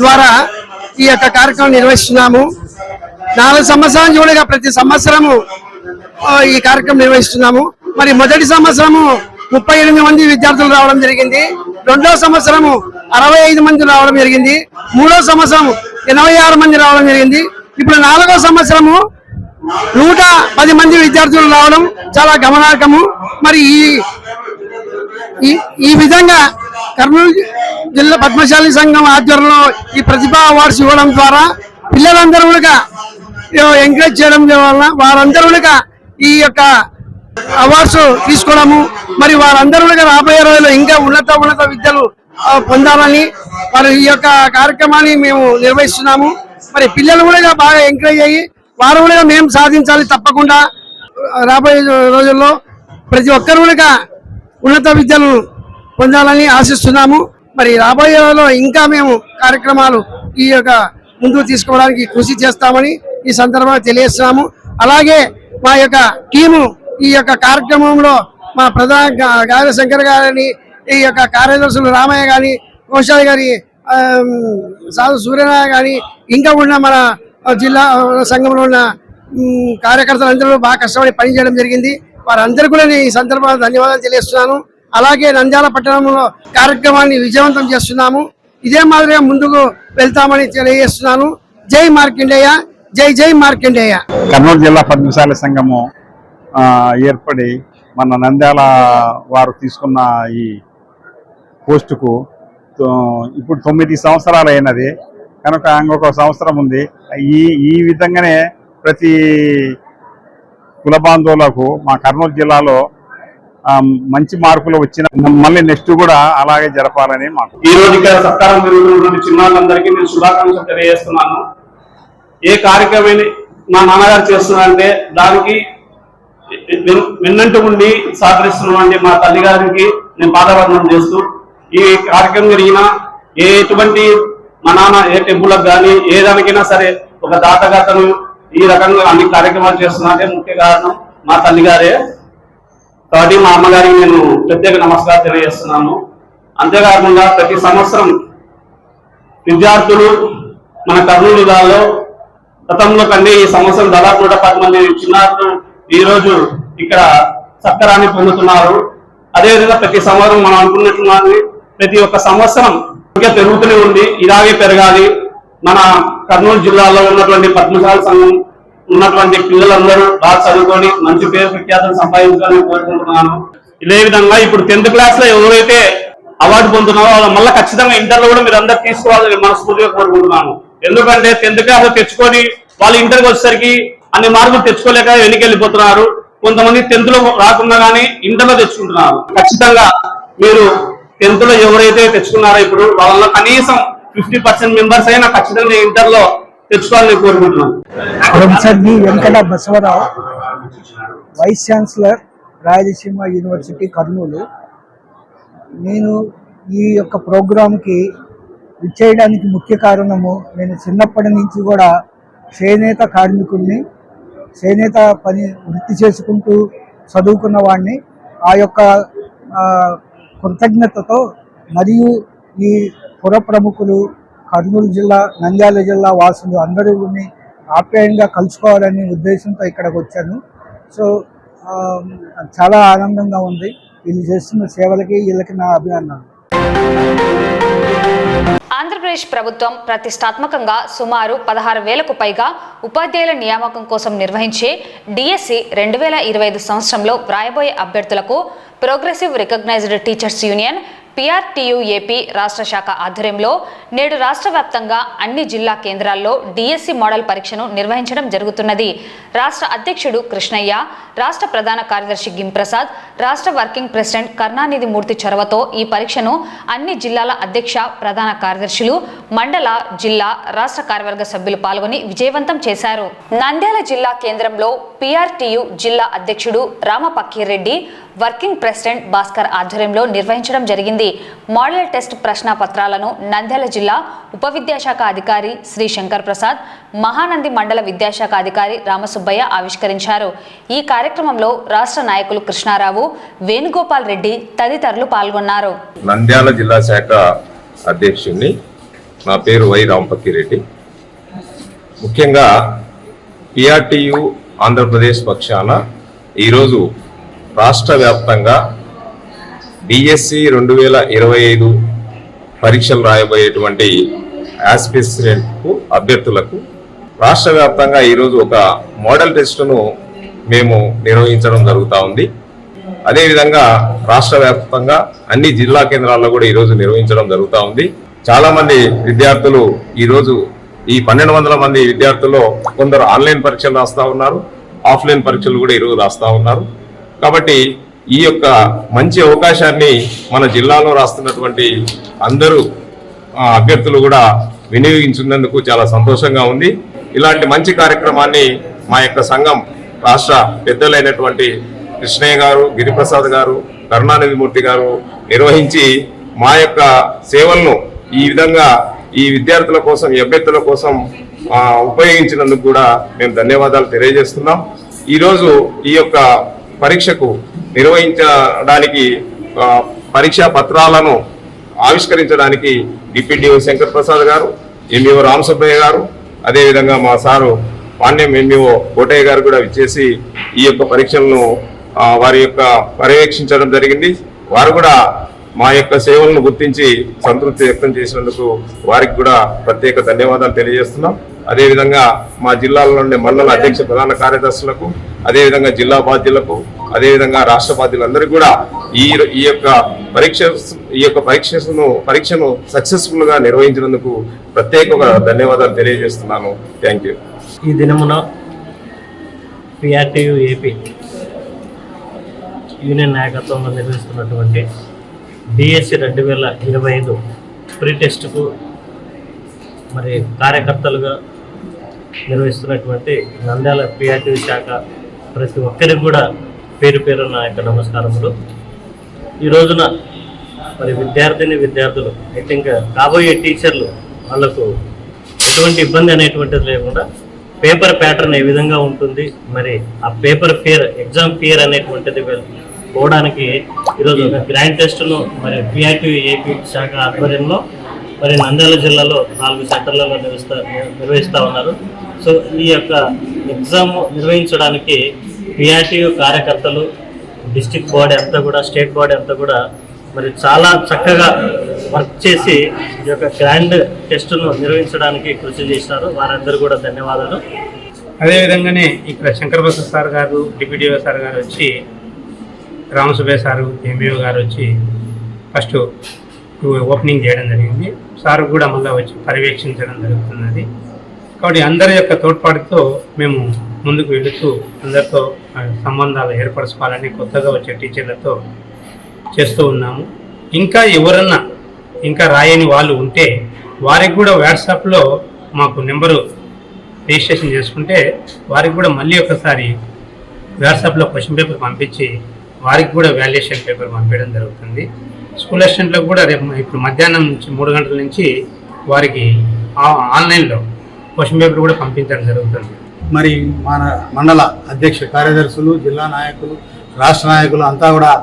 ద్వారా ఈ యొక్క కార్యక్రమం నిర్వహిస్తున్నాము. 4 సంవత్సరాల నుంచి ప్రతి సంవత్సరము ఈ కార్యక్రమం నిర్వహిస్తున్నాము. మరి మొదటి సంవత్సరము 38 మంది విద్యార్థులు రావడం జరిగింది. రెండో సంవత్సరము 65 మంది రావడం జరిగింది. మూడో సంవత్సరం 86 మంది రావడం జరిగింది. ఇప్పుడు 4వ సంవత్సరము 110 మంది విద్యార్థులు రావడం చాలా గమనార్హము. మరి ఈ విధంగా కర్నూలు జిల్లా పద్మశాలి సంఘం ఆధ్వర్యంలో ఈ ప్రతిభా అవార్డ్స్ ఇవ్వడం ద్వారా పిల్లలందరూ కూడా ఎంకరేజ్ చేయడం వల్ల వారందరూ కూడా ఈ యొక్క అవార్డ్స్ తీసుకోవడము, మరి వారందరూ కూడా రాబోయే రోజుల్లో ఇంకా ఉన్నత విద్యలు పొందాలని వారు ఈ యొక్క కార్యక్రమాన్ని మేము నిర్వహిస్తున్నాము. మరి పిల్లలు కూడా బాగా ఎంకరేజ్ అయ్యి వారు కూడా మేము సాధించాలి తప్పకుండా. రాబోయే రోజుల్లో ప్రతి ఒక్కరు కూడా ఉన్నత విద్యలు పొందాలని ఆశిస్తున్నాము. మరి రాబోయే రోజుల్లో ఇంకా మేము కార్యక్రమాలు ఈ యొక్క ముందుకు తీసుకోవడానికి కృషి చేస్తామని ఈ సందర్భంగా తెలియజేస్తున్నాము. అలాగే మా యొక్క టీము ఈ యొక్క కార్యక్రమంలో మా ప్రధాన గాజుల శంకర్ గారిని, ఈ యొక్క కార్యదర్శులు రామయ్య గాని, కోశాలి గారి, సాధు సూర్యనారాయణ గాని, ఇంకా ఉన్న మన జిల్లా సంఘంలో ఉన్న కార్యకర్తలందరూ బాగా కష్టపడి పనిచేయడం జరిగింది. వారందరూ కూడా ఈ సందర్భంగా ధన్యవాదాలు తెలియజేస్తున్నాను. అలాగే నంద్యాల పట్టణంలో కార్యక్రమాన్ని విజయవంతం చేస్తున్నాము. ఇదే మాదిరిగా ముందుకు వెళ్తామని తెలియజేస్తున్నాను. జై మార్కండేయ, జై జై మార్కండేయ. కర్నూలు జిల్లా పద్మశాలి సంఘము ఏర్పడి మన నంద్యాల వారు తీసుకున్న ఈ పోస్టుకు ఇప్పుడు 9 సంవత్సరాలు అయినది కనుక ఇంకొక సంవత్సరం ఉంది. ఈ విధంగానే ప్రతి కుల బాంధవులకు మా కర్నూలు జిల్లాలో మంచి మార్కులు వచ్చిన మళ్ళీ నెక్స్ట్ కూడా అలాగే జరపాలని మాకు ఈ రోజు ఇక్కడ సత్కారం జరుగుతున్నటువంటి చిన్నారులందరికీ నేను శుభాకాంక్షలు తెలియజేస్తున్నాను. ఏ కార్యక్రమం మా నాన్నగారు చేస్తున్నారంటే దానికి వెన్నంటి ఉండి సహకరిస్తున్నటువంటి మా తల్లి గారికి నేను పాదవందనం చేస్తూ ఈ కార్యక్రమం జరిగిన ఎటువంటి మా నాన్న ఏ టెంపుల్కి కానీ ఏ దానికైనా సరే ఒక దాతగాతను ఈ రకంగా అన్ని కార్యక్రమాలు చేస్తున్నారంటే ముఖ్య కారణం మా తల్లి గారే. కాబట్టి మా అమ్మగారికి నేను ప్రత్యేక నమస్కారం తెలియజేస్తున్నాను. అంతేకాకుండా ప్రతి సంవత్సరం విద్యార్థులు మన కర్నూలు జిల్లాలో గతంలో కంటే ఈ సంవత్సరం దాదాపు 110 మంది చిన్నారులు ఈ రోజు ఇక్కడ సత్కారాన్ని పొందుతున్నారు. అదేవిధంగా ప్రతి సంవత్సరం మనం అనుకున్నట్లుగా ప్రతి ఒక్క సంవత్సరం ఇంకా పెరుగుతూనే ఉంది. ఇలాగే పెరగాలి. మన కర్నూలు జిల్లాలో ఉన్నటువంటి పద్మశాలి సంఘం ఉన్నటువంటి పిల్లలందరూ బాగా చదువుకొని మంచి పేరు ప్రఖ్యాతులు సంపాదించాలని కోరుకుంటున్నాను. ఇదే విధంగా ఇప్పుడు 10th క్లాస్ లో ఎవరైతే అవార్డు పొందుతున్నారో వాళ్ళు మళ్ళీ ఖచ్చితంగా ఇంటర్లో కూడా మీరు అందరు తీసుకోవాలని మనస్ఫూర్తిగా కోరుకుంటున్నాను. ఎందుకంటే 10th క్లాస్ లో తెచ్చుకొని వాళ్ళు ఇంటర్కి వచ్చేసరికి అన్ని మార్కులు తెచ్చుకోలేక వెనకెళ్ళిపోతున్నారు. కొంతమంది 10th లో రాకుండా కానీ ఇంటర్లో తెచ్చుకుంటున్నారు. ఖచ్చితంగా మీరు 10th లో ఎవరైతే తెచ్చుకున్నారో ఇప్పుడు వాళ్ళ కనీసం 50% మెంబర్స్ అయినా ఖచ్చితంగా ఇంటర్లో తెచ్చుకోవాలని కోరుకుంటున్నాను. Professor B Venkata Basavarao, vice chancellor Rayalaseema university Kurnool. నేను ఈ యొక్క ప్రోగ్రాంకి విచ్చేయడానికి ముఖ్య కారణము, నేను చిన్నప్పటి నుంచి కూడా చేనేత కార్మికుడిని, చేనేత పని వృత్తి చేసుకుంటూ చదువుకున్న వాడిని. ఆ యొక్క కృతజ్ఞతతో మరియు ఈ పుర ప్రముఖులు, కర్నూలు జిల్లా, నంద్యాల జిల్లా వాసులు అందరూని ఆప్యాయంగా కలుసుకోవాలనే ఉద్దేశంతో ఇక్కడికి వచ్చాను. సో చాలా ఆనందంగా ఉంది. వీళ్ళు చేస్తున్న సేవలకి వీళ్ళకి నా అభినందనలు. ఆంధ్రప్రదేశ్ ప్రభుత్వం ప్రతిష్టాత్మకంగా సుమారు 16,000కు పైగా ఉపాధ్యాయుల నియామకం కోసం నిర్వహించే డిఎస్సి 2025 సంవత్సరంలో వ్రాయబోయే అభ్యర్థులకు progressive recognized teachers union PRTU AP రాష్ట్ర శాఖ ఆధ్వర్యంలో నేడు రాష్ట్ర వ్యాప్తంగా అన్ని జిల్లా కేంద్రాల్లో డిఎస్సి మోడల్ పరీక్షను నిర్వహించడం జరుగుతున్నది. రాష్ట్ర అధ్యక్షుడు కృష్ణయ్య, రాష్ట్ర ప్రధాన కార్యదర్శి గింప్రసాద్, రాష్ట్ర వర్కింగ్ ప్రెసిడెంట్ కరుణానిధి మూర్తి చొరవతో ఈ పరీక్షను అన్ని జిల్లాల అధ్యక్ష, ప్రధాన కార్యదర్శులు, మండల, జిల్లా, రాష్ట్ర కార్యవర్గ సభ్యులు పాల్గొని విజయవంతం చేశారు. నంద్యాల జిల్లా కేంద్రంలో PRTU జిల్లా అధ్యక్షుడు రామపక్కీరెడ్డి, వర్కింగ్ ప్రెసిడెంట్ భాస్కర్ ఆధ్వర్యంలో నిర్వహించడం జరిగింది. మోడల్ టెస్ట్ ప్రశ్న పత్రాలను నంద్యాల జిల్లా ఉప విద్యాశాఖ అధికారి శ్రీ శంకర్ ప్రసాద్, మహానంది మండల విద్యాశాఖ అధికారి రామసుబ్బయ్య ఆవిష్కరించారు. ఈ కార్యక్రమంలో రాష్ట్ర నాయకులు కృష్ణారావు, వేణుగోపాల్ రెడ్డి తదితరులు పాల్గొన్నారు. నంద్యాల జిల్లా శాఖ అధ్యక్షుడిని, నా పేరు వై రామపక్కిరెడ్డి. ముఖ్యంగా PRTU ఆంధ్రప్రదేశ్ పక్షాన ఈరోజు రాష్ట్ర వ్యాప్తంగా డిఎస్సి 2025 పరీక్షలు రాయబోయేటువంటి యాస్పిరెంట్కు అభ్యర్థులకు రాష్ట్ర వ్యాప్తంగా ఈరోజు ఒక మోడల్ టెస్టును మేము నిర్వహించడం జరుగుతూ ఉంది. అదేవిధంగా రాష్ట్ర వ్యాప్తంగా అన్ని జిల్లా కేంద్రాల్లో కూడా ఈరోజు నిర్వహించడం జరుగుతూ ఉంది. చాలామంది విద్యార్థులు ఈరోజు ఈ 1200 మంది విద్యార్థుల్లో కొందరు ఆన్లైన్ పరీక్షలు రాస్తూ ఉన్నారు, ఆఫ్లైన్ పరీక్షలు కూడా ఈరోజు రాస్తూ ఉన్నారు. కాబట్టి ఈ యొక్క మంచి అవకాశాన్ని మన జిల్లాలో రాస్తున్నటువంటి అందరూ అభ్యర్థులు కూడా వినియోగించున్నందుకు చాలా సంతోషంగా ఉంది. ఇలాంటి మంచి కార్యక్రమాన్ని మా యొక్క సంఘం రాష్ట్ర పెద్దలైనటువంటి కృష్ణయ్య గారు, గిరిప్రసాద్ గారు, కరుణానిధి మూర్తి గారు నిర్వహించి మా యొక్క సేవలను ఈ విధంగా ఈ విద్యార్థుల కోసం, ఈ అభ్యర్థుల కోసం ఉపయోగించినందుకు కూడా మేము ధన్యవాదాలు తెలియజేస్తున్నాం. ఈరోజు ఈ యొక్క పరీక్షకు నిర్వహించడానికి పరీక్షా పత్రాలను ఆవిష్కరించడానికి డిప్యూటీఓ శంకర్ ప్రసాద్ గారు, ఎంఈఓ రామసుబ్బయ్య గారు, అదేవిధంగా మా సారు పాండ్యం ఎంఈఓ కోటయ్య గారు కూడా విచ్చేసి ఈ యొక్క పరీక్షలను వారి యొక్క పర్యవేక్షించడం జరిగింది. వారు కూడా మా యొక్క సేవలను గుర్తించి సంతృప్తి వ్యక్తం చేసినందుకు వారికి కూడా ప్రత్యేక ధన్యవాదాలు తెలియజేస్తున్నాం. అదేవిధంగా మా జిల్లాలో ఉండే మండల అధ్యక్ష, ప్రధాన కార్యదర్శులకు, అదేవిధంగా జిల్లా బాధ్యులకు, అదేవిధంగా రాష్ట్ర బాధ్యులందరికీ కూడా ఈ యొక్క పరీక్షను సక్సెస్ఫుల్ గా నిర్వహించినందుకు ప్రత్యేక ధన్యవాదాలు తెలియజేస్తున్నాను. Thank you. ఈ దినమున PRTU ఏపీ యూనియన్ నాయకత్వంలో నిర్వహిస్తున్నటువంటి డిఎస్సి 2025 ప్రీ టెస్ట్కు మరి కార్యకర్తలుగా నిర్వహిస్తున్నటువంటి నంద్యాల PRTU శాఖ ప్రతి ఒక్కరికి కూడా పేరు పేరు నా యొక్క నమస్కారములు. ఈ రోజున మరి విద్యార్థులు అయితే ఇంకా కాబోయే టీచర్లు వాళ్ళకు ఎటువంటి ఇబ్బంది అనేటువంటిది లేకుండా పేపర్ ప్యాటర్న్ ఏ విధంగా ఉంటుంది, మరి ఆ పేపర్ ఫియర్, ఎగ్జామ్ ఫియర్ అనేటువంటిది పోవడానికి ఈరోజు ఒక గ్రాండ్ టెస్ట్ను మరి పిఆర్టీ ఏపీ శాఖ ఆధ్వర్యంలో మరి నంద్యాల జిల్లాలో 4 సెంటర్లలో నిర్వహిస్తూ ఉన్నారు. సో ఈ యొక్క ఎగ్జామ్ నిర్వహించడానికి పిఆర్టీ కార్యకర్తలు, డిస్ట్రిక్ట్ బాడీ అంతా కూడా, స్టేట్ బాడీ అంతా కూడా మరి చాలా చక్కగా వర్క్ చేసి ఈ యొక్క గ్రాండ్ టెస్ట్ను నిర్వహించడానికి కృషి చేసినారు. వారందరూ కూడా ధన్యవాదాలు. అదేవిధంగానే ఇక్కడ శంకరప్రసాద్ సార్ గారు, డిప్యూటీఓ సార్ గారు వచ్చి, రామసుబ్బయ్య సారు, ఎంబీఓ గారు వచ్చి ఫస్ట్ ఓపెనింగ్ చేయడం జరిగింది. సార్ కూడా మళ్ళీ వచ్చి పర్యవేక్షించడం జరుగుతున్నది. కాబట్టి అందరి యొక్క తోడ్పాటుతో మేము ముందుకు వెళుతూ అందరితో సంబంధాలు ఏర్పరచుకోవాలని కొత్తగా వచ్చే టీచర్లతో చేస్తూ ఉన్నాము. ఇంకా ఎవరన్నా ఇంకా రాయని వాళ్ళు ఉంటే వారికి కూడా వాట్సాప్లో మాకు నెంబరు రిజిస్ట్రేషన్ చేసుకుంటే వారికి కూడా మళ్ళీ ఒకసారి వాట్సాప్లో క్వశ్చన్ పేపర్ పంపించి వారికి కూడా వాల్యుయేషన్ పేపర్ పంపించడం జరుగుతుంది. స్కూల్ అసిస్టెంట్లకు కూడా రేపు ఇప్పుడు మధ్యాహ్నం నుంచి 3 గంటల నుంచి వారికి ఆన్లైన్లో క్వశ్చన్ పేపర్ కూడా పంపించడం జరుగుతుంది. మరి మన మండల అధ్యక్ష కార్యదర్శులు, జిల్లా నాయకులు, రాష్ట్ర నాయకులు అంతా కూడా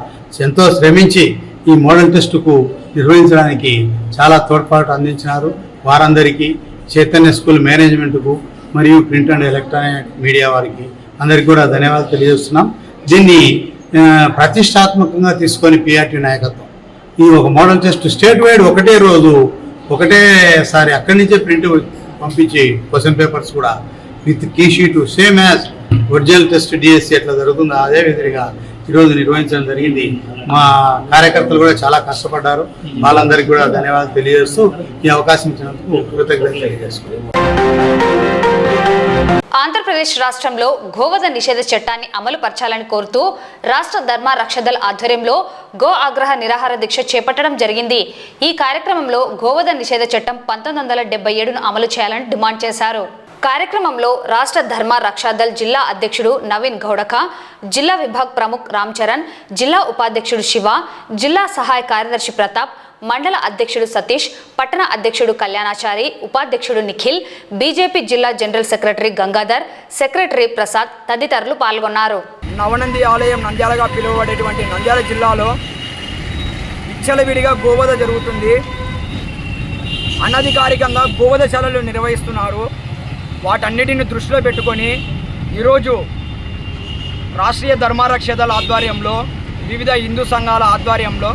ఎంతో శ్రమించి ఈ మోడల్ టెస్టుకు నిర్వహించడానికి చాలా తోడ్పాటు అందించినారు. వారందరికీ, చైతన్య స్కూల్ మేనేజ్మెంట్కు మరియు ప్రింట్ అండ్ ఎలక్ట్రానిక్ మీడియా వారికి అందరికీ కూడా ధన్యవాదాలు తెలియజేస్తున్నాం. దీన్ని ప్రతిష్టాత్మకంగా తీసుకొని పిఆర్టీ నాయకత్వం ఈ ఒక మోడల్ టెస్ట్ స్టేట్ వైడ్ ఒకటే రోజు ఒకటేసారి అక్కడి నుంచే ప్రింట్ పంపించి క్వశ్చన్ పేపర్స్ కూడా with key sheet same as original test DSC ఎట్లా జరుగుతుందో అదే విధంగా ఈరోజు నిర్వహించడం జరిగింది. మా కార్యకర్తలు కూడా చాలా కష్టపడ్డారు. వాళ్ళందరికీ కూడా ధన్యవాదాలు తెలియజేస్తూ ఈ అవకాశం ఇచ్చినందుకు కృతజ్ఞతలు తెలియజేసుకుంటున్నాను. ఆంధ్రప్రదేశ్ రాష్ట్రంలో గోవధ నిషేధ చట్టాన్ని అమలు పరచాలని కోరుతూ రాష్ట్ర ధర్మ రక్షదళ్ ఆధ్వర్యంలో గో ఆగ్రహ నిరాహార దీక్ష చేపట్టడం జరిగింది. ఈ కార్యక్రమంలో గోవధ నిషేధ చట్టం 1977ను అమలు చేయాలని డిమాండ్ చేశారు. కార్యక్రమంలో రాష్ట్ర ధర్మ రక్షాదళ్ జిల్లా అధ్యక్షుడు నవీన్ గౌడక, జిల్లా విభాగ్ ప్రముఖ్ రామ్ చరణ్, జిల్లా ఉపాధ్యక్షుడు శివ, జిల్లా సహాయ కార్యదర్శి ప్రతాప్, మండల అధ్యక్షుడు సతీష్, పట్టణ అధ్యక్షుడు కళ్యాణాచారి, ఉపాధ్యక్షుడు నిఖిల్, బీజేపీ జిల్లా general secretary Gangadhar, secretary Prasad తదితరులు పాల్గొన్నారు. నవనంది ఆలయం నంద్యాలగా పిలువబడేటువంటి నంద్యాల జిల్లాలో విచ్చలవిడిగా గోవధ జరుగుతుంది. అనధికారికంగా గోవధశాలలు నిర్వహిస్తున్నారు. వాటన్నిటిని దృష్టిలో పెట్టుకొని ఈరోజు రాష్ట్రీయ ధర్మరక్షదళ ఆధ్వర్యంలో, వివిధ హిందూ సంఘాల ఆధ్వర్యంలో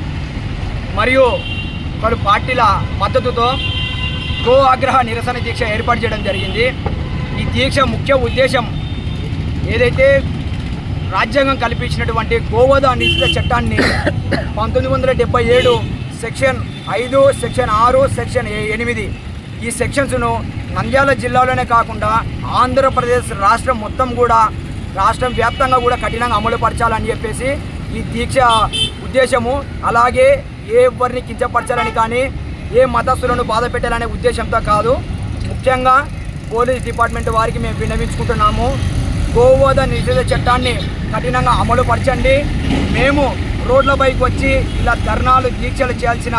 మరియు పలు పార్టీల మద్దతుతో గో ఆగ్రహ నిరసన దీక్ష ఏర్పాటు చేయడం జరిగింది. ఈ దీక్ష ముఖ్య ఉద్దేశం ఏదైతే రాజ్యాంగం కల్పించినటువంటి గోవధ నిషేధ చట్టాన్ని 1977 సెక్షన్ 5, సెక్షన్ 6, సెక్షన్ 8 ఈ సెక్షన్స్ను నంద్యాల జిల్లాలోనే కాకుండా ఆంధ్రప్రదేశ్ రాష్ట్రం మొత్తం కూడా, రాష్ట్రం వ్యాప్తంగా కూడా కఠినంగా అమలు పరచాలని చెప్పేసి ఈ దీక్ష ఉద్దేశము. అలాగే ఎవరిని కించపరచాలని కానీ ఏ మతస్థులను బాధ పెట్టాలనే ఉద్దేశంతో కాదు. ముఖ్యంగా పోలీస్ డిపార్ట్మెంట్ వారికి మేము విన్నవించుకుంటున్నాము, గోవధ నిషేధ చట్టాన్ని కఠినంగా అమలు పరచండి. మేము రోడ్లపైకి వచ్చి ఇలా ధర్నాలు, దీక్షలు చేయాల్సిన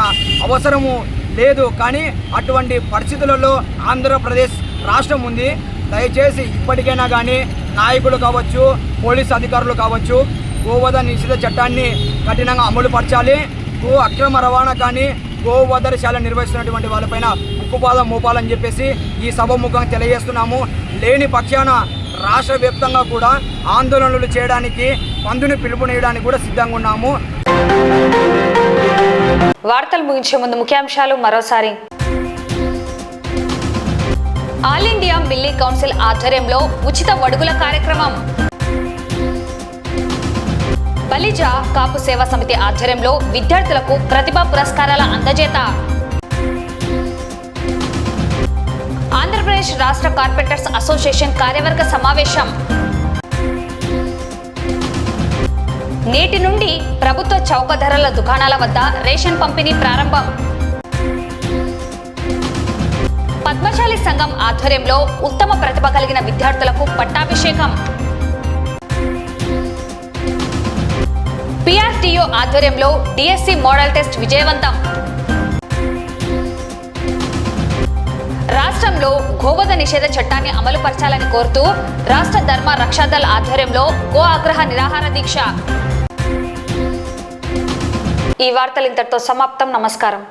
అవసరము లేదు. కానీ అటువంటి పరిస్థితులలో ఆంధ్రప్రదేశ్ రాష్ట్రం ఉంది. దయచేసి ఇప్పటికైనా కానీ నాయకులు కావచ్చు, పోలీస్ అధికారులు కావచ్చు, గోవధ నిషేధ చట్టాన్ని కఠినంగా అమలు పరచాలి. గో అక్రమ రవాణా కానీ గోవధశాల నిర్వహిస్తున్నటువంటి వాళ్ళపైన ఉక్కుపాదం మోపాలని చెప్పేసి ఈ సభముఖంగా తెలియజేస్తున్నాము. లేని పక్షాన రాష్ట్ర వ్యాప్తంగా కూడా ఆందోళనలు చేయడానికి, పందుని పిలుపునియడానికి కూడా సిద్ధంగా ఉన్నాము. వార్తలు ముగించే ముందు ముఖ్యాంశాలు మరోసారి. ఆల్ ఇండియా మిల్లీ కౌన్సిల్ ఆధ్వర్యంలో ఉచిత వడుగుల కార్యక్రమం. బలిజ కాపు సేవా సమితి ఆధ్వర్యంలో విద్యార్థులకు ప్రతిభా పురస్కారాల అందజేత. ఆంధ్రప్రదేశ్ రాష్ట్ర కార్పెంటర్స్ అసోసియేషన్ కార్యవర్గ సమావేశం. నేటి నుండి ప్రభుత్వ చౌక ధరల దుకాణాల వద్ద రేషన్ పంపిణీ ప్రారంభం. పద్మశాలి సంఘం ఆధ్వర్యంలో ఉత్తమ ప్రతిభ కలిగిన విద్యార్థులకు పట్టాభిషేకం. పిఆర్టీయూ ఆధ్వర్యంలో డిఎస్సి మోడల్ టెస్ట్ విజయవంతం. రాష్ట్ర రాష్ట్రంలో గోవధ నిషేధ చట్టాన్ని అమలు పరచాలని కోరుతూ రాష్ట్ర ధర్మ రక్షాదళ్ ఆధ్వర్యంలో గో ఆగ్రహ నిరాహార దీక్ష. ఈ వార్తలు ఇంతటితో సమాప్తం. నమస్కారం.